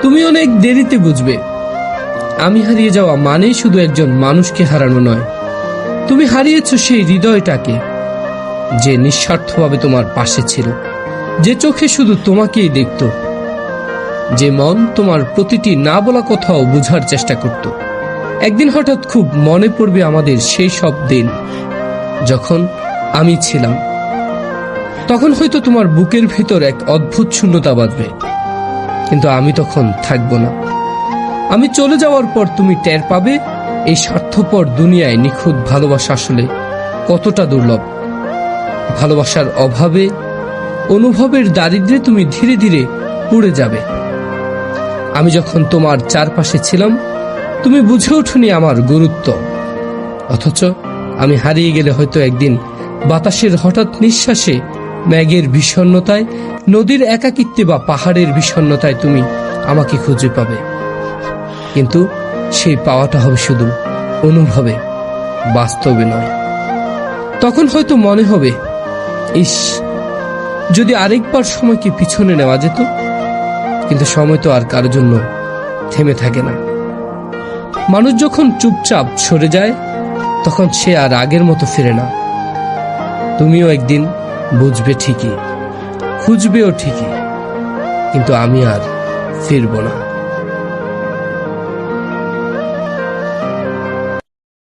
তুমি অনেক দেরিতে বুঝবে আমি হারিয়ে যাওয়া মানে শুধু একজন মানুষকে হারানো নয়, তুমি হারিয়েছো সেই হৃদয়টাকে যে নিঃস্বার্থভাবে তোমার পাশে ছিল, যে চোখে শুধু তোমাকেই দেখত, যে মন তোমার প্রতিটি না বলা কথাও বুঝার চেষ্টা করত। একদিন হঠাৎ খুব মনে পড়বে আমাদের সেই সব দিন যখন আমি ছিলাম। তখন হয়তো তোমার বুকের ভিতর এক অদ্ভুত শূন্যতা বাঁধবে, কিন্তু আমি তখন থাকবো না। আমি চলে যাওয়ার পর তুমি টের পাবে এই স্বার্থপর দুনিয়ায় নিখুঁত ভালোবাসা আসলে কতটা দুর্লভ। ভালোবাসার অভাবে, অনুভবের দারিদ্র্যে তুমি ধীরে ধীরে পুড়ে যাবে। আমি যখন তোমার চারপাশে ছিলাম তুমি বুঝে ওঠনি আমার গুরুত্ব, অথচ আমি হারিয়ে গেলে হয়তো একদিন বাতাসের হঠাৎ নিঃশ্বাসে, মেঘের বিষণ্ণতায়, নদীর একাকিত্বে বা পাহাড়ের বিষণ্ণতায় তুমি আমাকে খুঁজে পাবে। কিন্তু সেই পাওয়াটা হবে শুধু অনুভবে, বাস্তবে নয়। তখন হয়তো মনে হবে, ইস, যদি আরেকবার সময়কে পিছনে নেওয়া যেত। কিন্তু সময় তো আর কারোর জন্য থেমে থাকে না। মানুষ যখন চুপচাপ সরে যায় তখন সে আর আগের মতো ফিরে না। তুমিও একদিন বুঝবে ঠিকই, খুঁজবেও ঠিকই, কিন্তু আমি আর ফিরবো না।